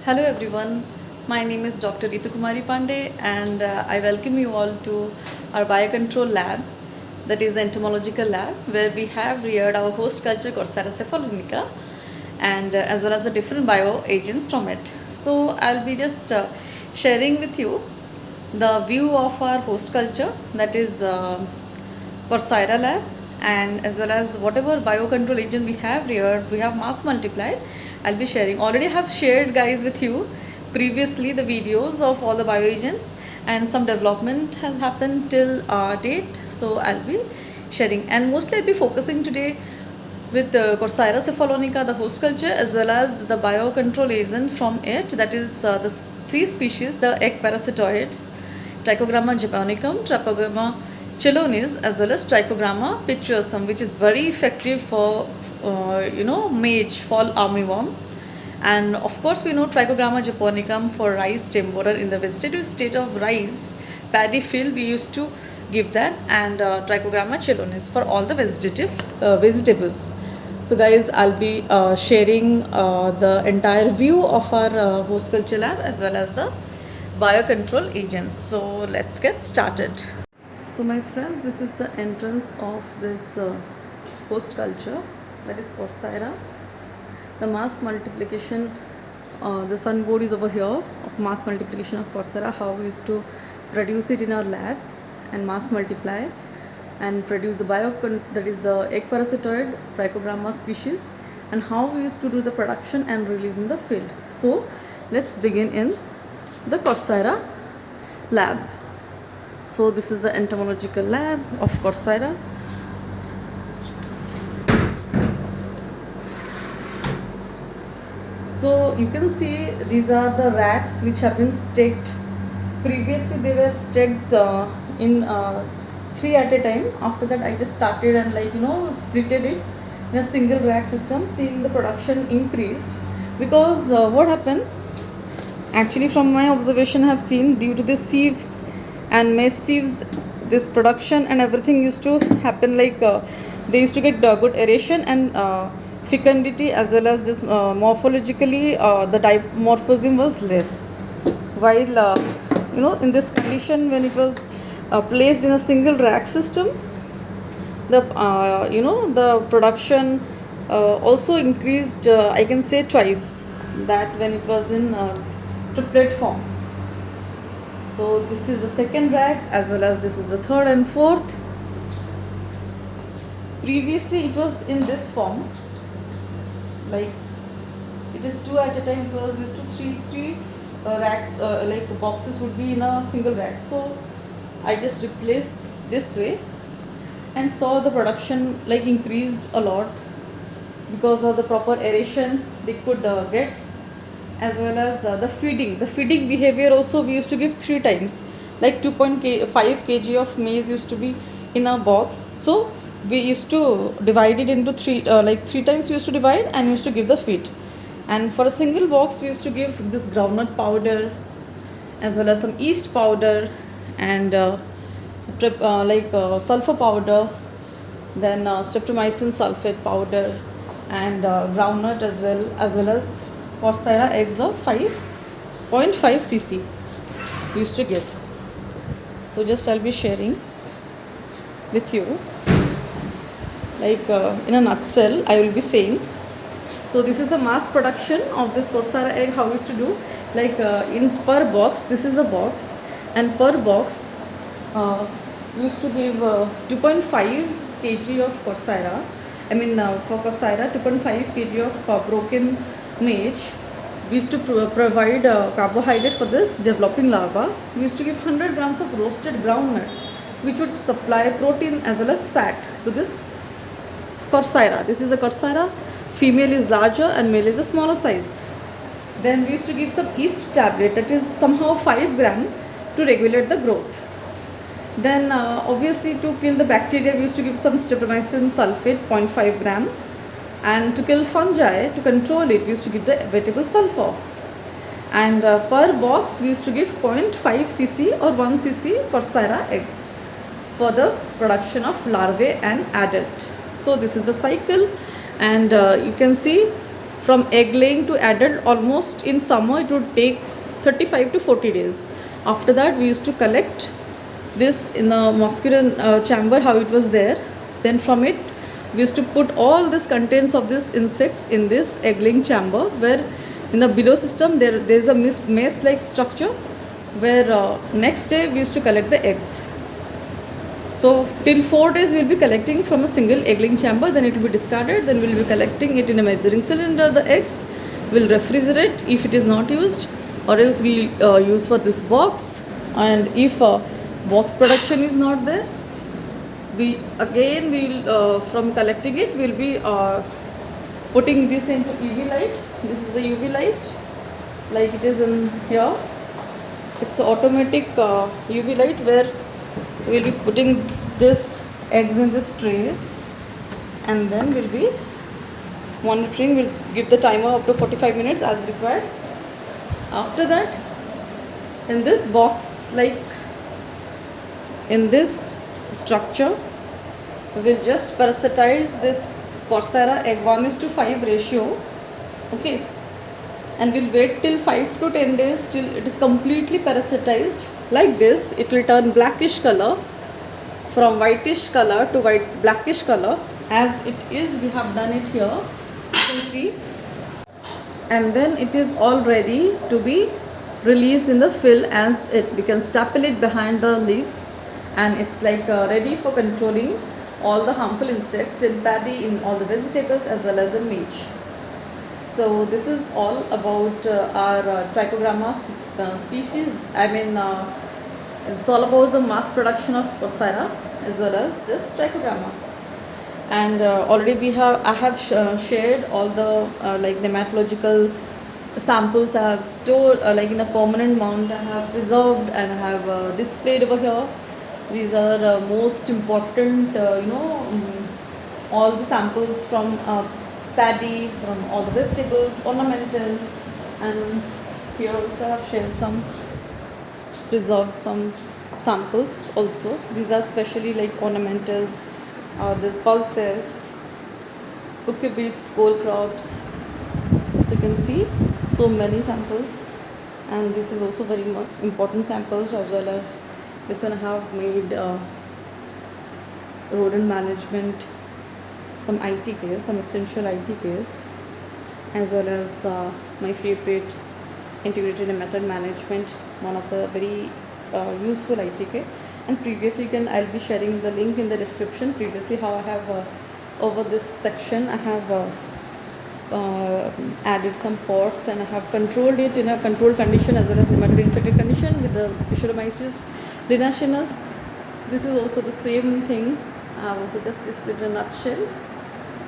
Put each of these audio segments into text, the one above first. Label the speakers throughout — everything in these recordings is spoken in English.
Speaker 1: Hello everyone, my name is Dr. Ritu Pandey and I welcome you all to our Biocontrol lab, that is the entomological lab, where we have reared our host culture Corsara cephalonica and as well as the different bioagents from it. So I'll be just sharing with you the view of our host culture, that is Corsara lab, and as well as whatever biocontrol agent we have reared, we have mass multiplied. I'll be sharing. Already have shared guys with you previously the videos of all the bioagents, and some development has happened till date. So I'll be sharing, and mostly I'll be focusing today with Corsara cephalonica, the host culture, as well as the biocontrol agent from it, that is the three species, the egg parasitoids, Trichogramma japonicum, Trypogramma chelonis, as well as Trichogramma pituosum, which is very effective for mage, fall armyworm. And of course we know Trichogramma japonicum for rice stem borer. In the vegetative state of rice paddy field we used to give that, and Trichogramma chelonis for all the vegetables. So guys, I'll be sharing the entire view of our host culture lab as well as the biocontrol agents. So let's get started. So my friends, this is the entrance of this host culture, that is Corsara. The mass multiplication, the sun board is over here of mass multiplication of Corsara, how we used to produce it in our lab and mass multiply and produce the that is the egg parasitoid Trichogramma species, and how we used to do the production and release in the field. So let's begin in the Corsara lab. So this is the entomological lab of Corsara. So you can see these are the racks which have been staked. Previously they were staked in 3 at a time. After that I just started and splitted it in a single rack system, seeing the production increased. Because what happened, actually from my observation I have seen, due to the sieves and maize sieves, this production and everything used to happen they used to get good aeration and fecundity, as well as this morphologically the dimorphism was less. While in this condition, when it was placed in a single rack system, the the production also increased, I can say twice that when it was in triplet form. So this is the second rack, as well as this is the third and fourth. Previously it was in this form, like it is 2 at a time. It was used to three racks, boxes would be in a single rack. So I just replaced this way and saw the production increased a lot because of the proper aeration they could get, as well as the feeding behavior also. We used to give 3 times, like 2.5 kg of maize used to be in a box. So we used to divide it into 3 times we used to divide and used to give the feed. And for a single box we used to give this groundnut powder, as well as some yeast powder and sulfur powder, then streptomycin sulfate powder and groundnut, as well as Corsara eggs of 5.5 cc we used to get. So just I'll be sharing with you, in a nutshell I will be saying. So this is the mass production of this Corsara egg, how we used to do, in per box, this is the box, and per box we used to give 2.5 kg of Corsara. For Corsara 2.5 kg of broken maize. We used to provide carbohydrate for this developing larva. We used to give 100 grams of roasted groundnut, which would supply protein as well as fat to this Corsara. This is a Corsara. Female is larger and male is a smaller size. Then we used to give some yeast tablet, that is somehow 5 gram, to regulate the growth. Then obviously to kill the bacteria we used to give some streptomycin sulfate 0.5 gram. And to kill fungi, to control it, we used to give the vegetable sulfur. And per box we used to give 0.5 cc or 1 cc Corsara eggs for the production of larvae and adult. So this is the cycle, and you can see from egg laying to adult, almost in summer it would take 35 to 40 days. After that, we used to collect this in the mosquito chamber, how it was there. Then from it, we used to put all this contents of these insects in this egg laying chamber, where in the below system there is a maze like structure, where next day we used to collect the eggs. So till 4 days we will be collecting from a single egg laying chamber, then it will be discarded, then we will be collecting it in a measuring cylinder, the eggs, will refrigerate if it is not used, or else we use for this box. And if box production is not there, we again will from collecting it we'll be putting this into UV light. This is a UV light, like it is in here. It's automatic UV light, where we'll be putting this eggs in this trays, and then we'll be monitoring. We'll give the timer up to 45 minutes as required. After that, in this box, like in this structure, we'll just parasitize this Coursera egg 1:5 ratio. Okay, and we'll wait till 5 to 10 days till it is completely parasitized. Like this, it will turn blackish color, from whitish color to blackish color, as it is. We have done it here, you can see. And then it is all ready to be released in the fill, as we can staple it behind the leaves, and it's like ready for controlling all the harmful insects in paddy, in all the vegetables, as well as in maize. So this is all about our Trichogramma species. It's all about the mass production of Coursera as well as this Trichogramma. And already I have shared all the like nematological samples I have stored like in a permanent mount. I have preserved and I have displayed over here. These are most important, all the samples from paddy, from all the vegetables, ornamentals, and here also I have shared preserved some samples also. These are specially like ornamentals, there's pulses, cucurbits, cole crops. So you can see so many samples, and this is also very important samples, as well as this one I have made rodent management, some ITKs, some essential ITKs, as well as my favorite integrated nematode management, one of the very useful ITK. And previously I'll be sharing the link in the description. Previously how I have over this section I have added some pots, and I have controlled it in a controlled condition as well as nematode infected condition with the Pseudomyces linaceus. This is also the same thing. I have also just displayed in a nutshell.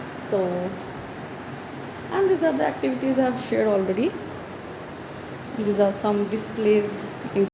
Speaker 1: So, and these are the activities I have shared already. These are some displays in